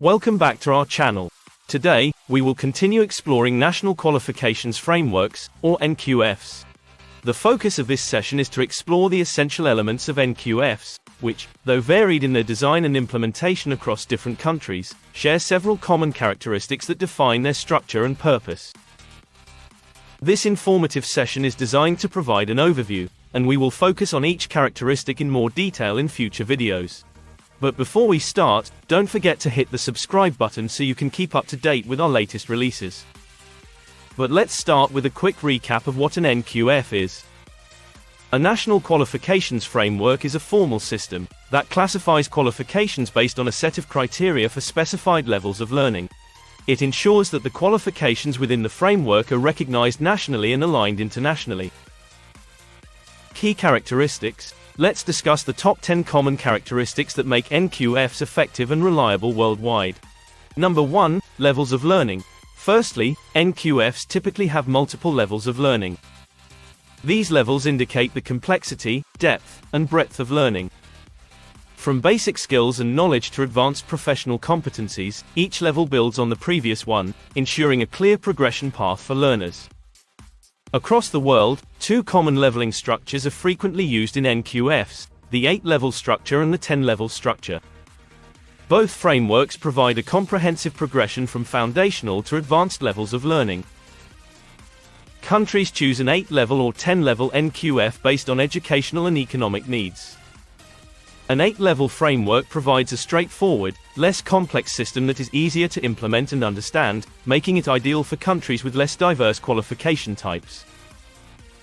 Welcome back to our channel. Today, we will continue exploring National Qualifications Frameworks, or NQFs. The focus of this session is to explore the essential elements of NQFs, which, though varied in their design and implementation across different countries, share several common characteristics that define their structure and purpose. This informative session is designed to provide an overview, and we will focus on each characteristic in more detail in future videos. But before we start, don't forget to hit the subscribe button so you can keep up to date with our latest releases. But let's start with a quick recap of what an NQF is. A National Qualifications Framework is a formal system that classifies qualifications based on a set of criteria for specified levels of learning. It ensures that the qualifications within the framework are recognized nationally and aligned internationally. Key characteristics. Let's discuss the top 10 common characteristics that make NQFs effective and reliable worldwide. Number 1. Levels of learning. Firstly, NQFs typically have multiple levels of learning. These levels indicate the complexity, depth, and breadth of learning. From basic skills and knowledge to advanced professional competencies, each level builds on the previous one, ensuring a clear progression path for learners. Across the world, two common leveling structures are frequently used in NQFs, the 8-level structure and the 10-level structure. Both frameworks provide a comprehensive progression from foundational to advanced levels of learning. Countries choose an 8-level or 10-level NQF based on educational and economic needs. An 8-level framework provides a straightforward, less complex system that is easier to implement and understand, making it ideal for countries with less diverse qualification types.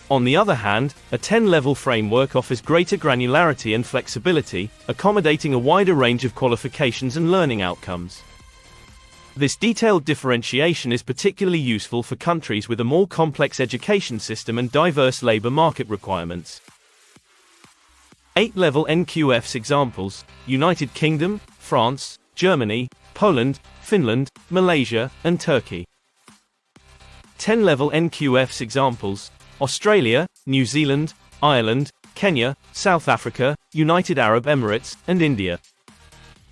On the other hand, a 10-level framework offers greater granularity and flexibility, accommodating a wider range of qualifications and learning outcomes. This detailed differentiation is particularly useful for countries with a more complex education system and diverse labor market requirements. 8-level NQFs examples: United Kingdom, France, Germany, Poland, Finland, Malaysia, and Turkey. 10-level NQFs examples: Australia, New Zealand, Ireland, Kenya, South Africa, United Arab Emirates, and India.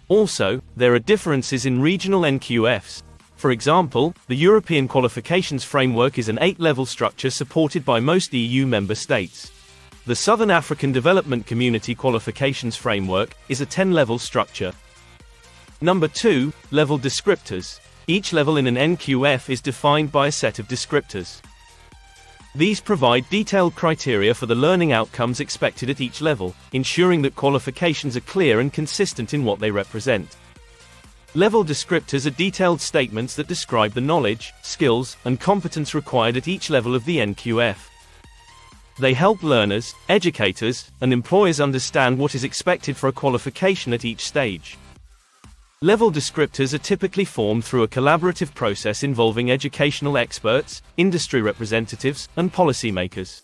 Also, there are differences in regional NQFs. For example, the European Qualifications Framework is an 8-level structure supported by most EU member states. The Southern African Development Community Qualifications Framework is a 10-level structure. Number 2. Level descriptors. Each level in an NQF is defined by a set of descriptors. These provide detailed criteria for the learning outcomes expected at each level, ensuring that qualifications are clear and consistent in what they represent. Level descriptors are detailed statements that describe the knowledge, skills, and competence required at each level of the NQF. They help learners, educators, and employers understand what is expected for a qualification at each stage. Level descriptors are typically formed through a collaborative process involving educational experts, industry representatives, and policymakers.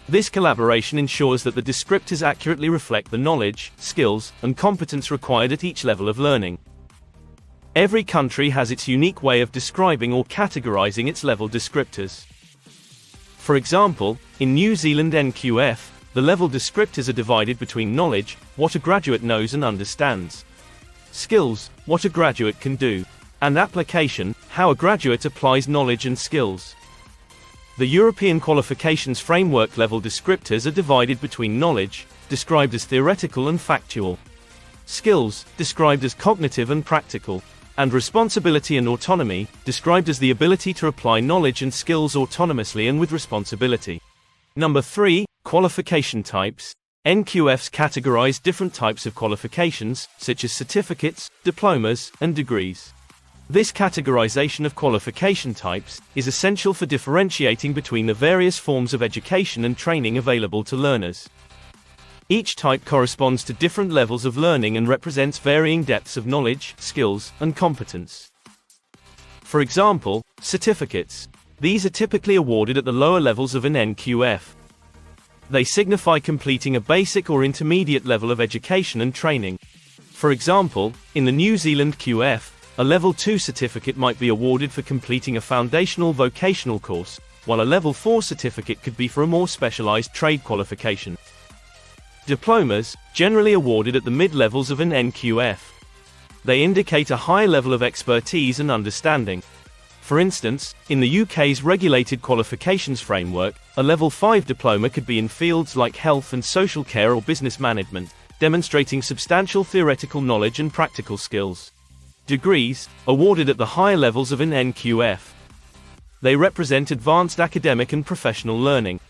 This collaboration ensures that the descriptors accurately reflect the knowledge, skills, and competence required at each level of learning. Every country has its unique way of describing or categorizing its level descriptors. For example, in New Zealand NQF, the level descriptors are divided between knowledge, what a graduate knows and understands; skills, what a graduate can do; and application, how a graduate applies knowledge and skills. The European Qualifications Framework level descriptors are divided between knowledge, described as theoretical and factual; skills, described as cognitive and practical; and responsibility and autonomy, described as the ability to apply knowledge and skills autonomously and with responsibility. Number 3. Qualification types. NQFs categorize different types of qualifications, such as certificates, diplomas, and degrees. This categorization of qualification types is essential for differentiating between the various forms of education and training available to learners. Each type corresponds to different levels of learning and represents varying depths of knowledge, skills, and competence. For example, certificates. These are typically awarded at the lower levels of an NQF. They signify completing a basic or intermediate level of education and training. For example, in the New Zealand QF, a Level 2 certificate might be awarded for completing a foundational vocational course, while a Level 4 certificate could be for a more specialized trade qualification. Diplomas, generally awarded at the mid-levels of an NQF. They indicate a high level of expertise and understanding. For instance, in the UK's Regulated Qualifications Framework, a Level 5 diploma could be in fields like health and social care or business management, demonstrating substantial theoretical knowledge and practical skills. Degrees, awarded at the higher levels of an NQF. They represent advanced academic and professional learning.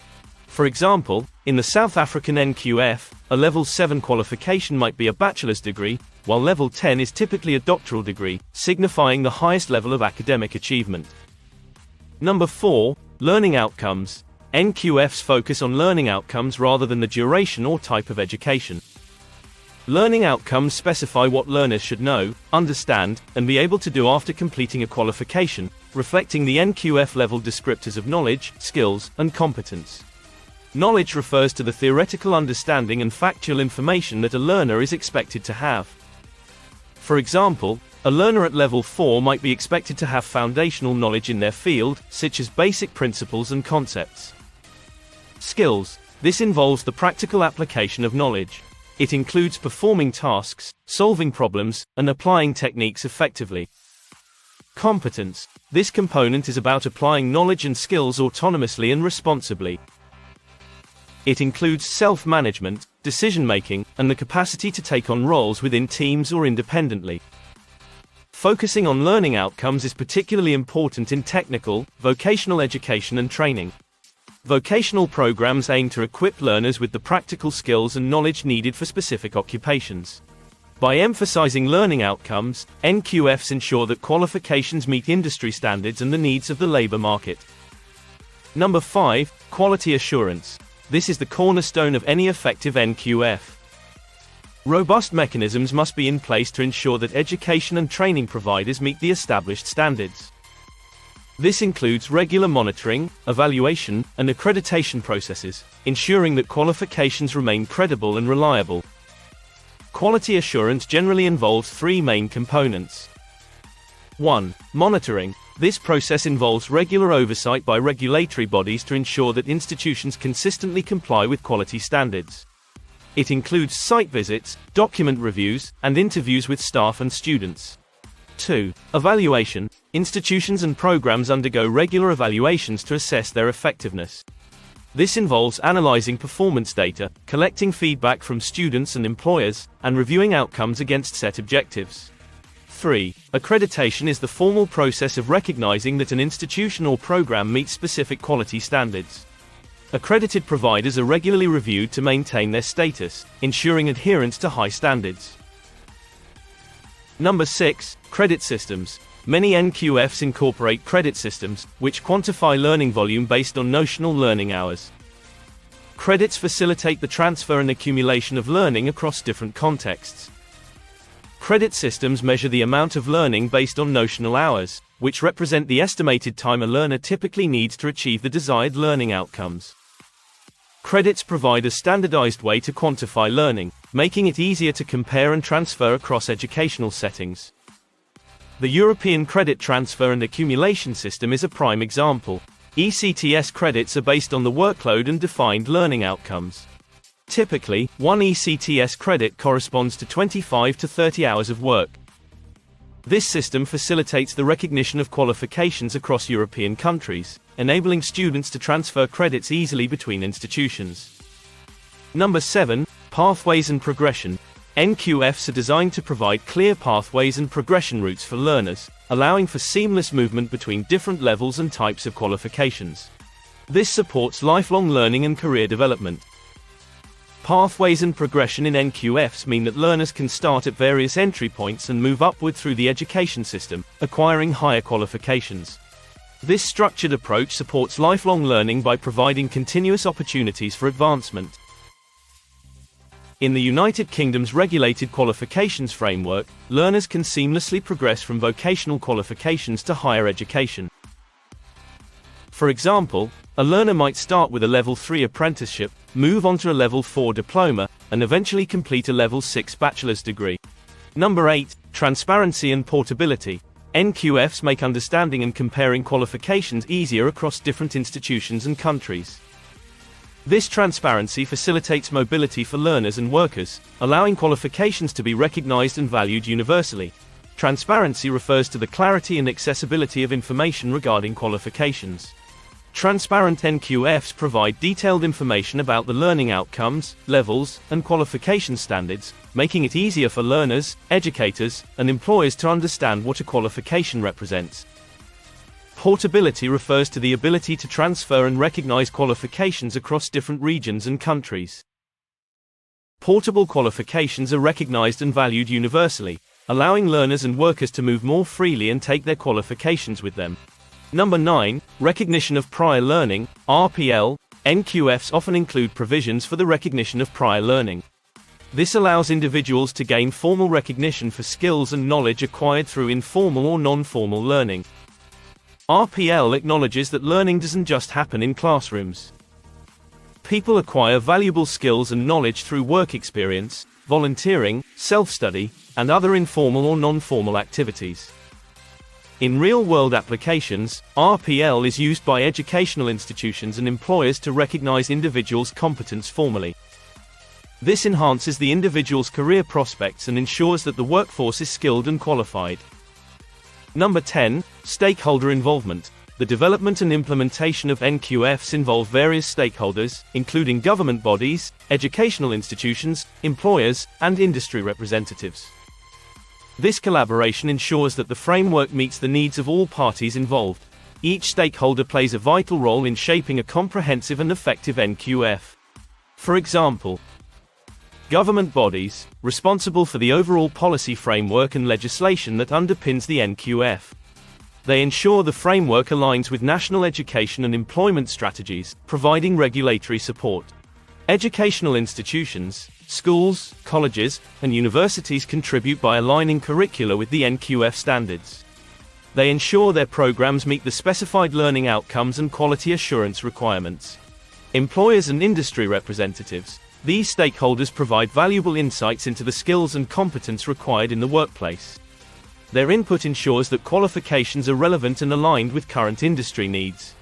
For example, in the South African NQF, a Level 7 qualification might be a bachelor's degree, while Level 10 is typically a doctoral degree, signifying the highest level of academic achievement. Number 4. Learning outcomes. NQFs focus on learning outcomes rather than the duration or type of education. Learning outcomes specify what learners should know, understand, and be able to do after completing a qualification, reflecting the NQF level descriptors of knowledge, skills, and competence. Knowledge refers to the theoretical understanding and factual information that a learner is expected to have. For example, a learner at Level 4 might be expected to have foundational knowledge in their field, such as basic principles and concepts. Skills. This involves the practical application of knowledge. It includes performing tasks, solving problems, and applying techniques effectively. Competence. This component is about applying knowledge and skills autonomously and responsibly. It includes self-management, decision-making, and the capacity to take on roles within teams or independently. Focusing on learning outcomes is particularly important in technical, vocational education and training. Vocational programs aim to equip learners with the practical skills and knowledge needed for specific occupations. By emphasizing learning outcomes, NQFs ensure that qualifications meet industry standards and the needs of the labor market. Number 5. Quality assurance. This is the cornerstone of any effective NQF. Robust mechanisms must be in place to ensure that education and training providers meet the established standards. This includes regular monitoring, evaluation, and accreditation processes, ensuring that qualifications remain credible and reliable. Quality assurance generally involves three main components. 1. Monitoring. This process involves regular oversight by regulatory bodies to ensure that institutions consistently comply with quality standards. It includes site visits, document reviews, and interviews with staff and students. 2. Evaluation. Institutions and programs undergo regular evaluations to assess their effectiveness. This involves analyzing performance data, collecting feedback from students and employers, and reviewing outcomes against set objectives. 3. Accreditation is the formal process of recognizing that an institution or program meets specific quality standards. Accredited providers are regularly reviewed to maintain their status, ensuring adherence to high standards. Number 6. Credit systems. Many NQFs incorporate credit systems, which quantify learning volume based on notional learning hours. Credits facilitate the transfer and accumulation of learning across different contexts. Credit systems measure the amount of learning based on notional hours, which represent the estimated time a learner typically needs to achieve the desired learning outcomes. Credits provide a standardized way to quantify learning, making it easier to compare and transfer across educational settings. The European Credit Transfer and Accumulation System is a prime example. ECTS credits are based on the workload and defined learning outcomes. Typically, one ECTS credit corresponds to 25 to 30 hours of work. This system facilitates the recognition of qualifications across European countries, enabling students to transfer credits easily between institutions. Number 7. Pathways and progression. NQFs are designed to provide clear pathways and progression routes for learners, allowing for seamless movement between different levels and types of qualifications. This supports lifelong learning and career development. Pathways and progression in NQFs mean that learners can start at various entry points and move upward through the education system, acquiring higher qualifications. This structured approach supports lifelong learning by providing continuous opportunities for advancement. In the United Kingdom's Regulated Qualifications Framework, learners can seamlessly progress from vocational qualifications to higher education. For example, a learner might start with a Level 3 apprenticeship, move on to a Level 4 diploma, and eventually complete a Level 6 bachelor's degree. Number 8. Transparency and portability. NQFs make understanding and comparing qualifications easier across different institutions and countries. This transparency facilitates mobility for learners and workers, allowing qualifications to be recognized and valued universally. Transparency refers to the clarity and accessibility of information regarding qualifications. Transparent NQFs provide detailed information about the learning outcomes, levels, and qualification standards, making it easier for learners, educators, and employers to understand what a qualification represents. Portability refers to the ability to transfer and recognize qualifications across different regions and countries. Portable qualifications are recognized and valued universally, allowing learners and workers to move more freely and take their qualifications with them. Number 9, recognition of prior learning, RPL. NQFs often include provisions for the recognition of prior learning. This allows individuals to gain formal recognition for skills and knowledge acquired through informal or non-formal learning. RPL acknowledges that learning doesn't just happen in classrooms. People acquire valuable skills and knowledge through work experience, volunteering, self-study, and other informal or non-formal activities. In real-world applications, RPL is used by educational institutions and employers to recognize individuals' competence formally. This enhances the individual's career prospects and ensures that the workforce is skilled and qualified. Number 10, stakeholder involvement. The development and implementation of NQFs involve various stakeholders, including government bodies, educational institutions, employers, and industry representatives. This collaboration ensures that the framework meets the needs of all parties involved. Each stakeholder plays a vital role in shaping a comprehensive and effective NQF. For example, government bodies, responsible for the overall policy framework and legislation that underpins the NQF. They ensure the framework aligns with national education and employment strategies, providing regulatory support. Educational institutions, schools, colleges, and universities contribute by aligning curricula with the NQF standards. They ensure their programs meet the specified learning outcomes and quality assurance requirements. Employers and industry representatives. These stakeholders provide valuable insights into the skills and competence required in the workplace. Their input ensures that qualifications are relevant and aligned with current industry needs.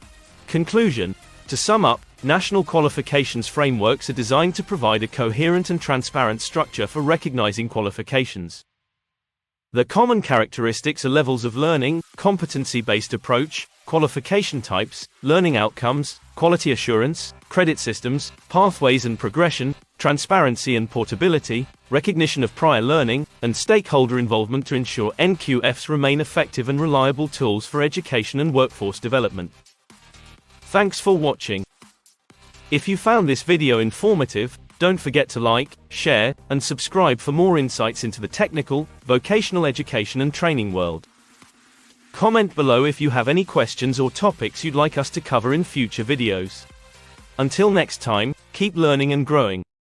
Conclusion. To sum up, National Qualifications Frameworks are designed to provide a coherent and transparent structure for recognizing qualifications. The common characteristics are levels of learning, competency-based approach, qualification types, learning outcomes, quality assurance, credit systems, pathways and progression, transparency and portability, recognition of prior learning, and stakeholder involvement to ensure NQFs remain effective and reliable tools for education and workforce development. Thanks for watching. If you found this video informative, don't forget to like, share, and subscribe for more insights into the technical, vocational education and training world. Comment below if you have any questions or topics you'd like us to cover in future videos. Until next time, keep learning and growing.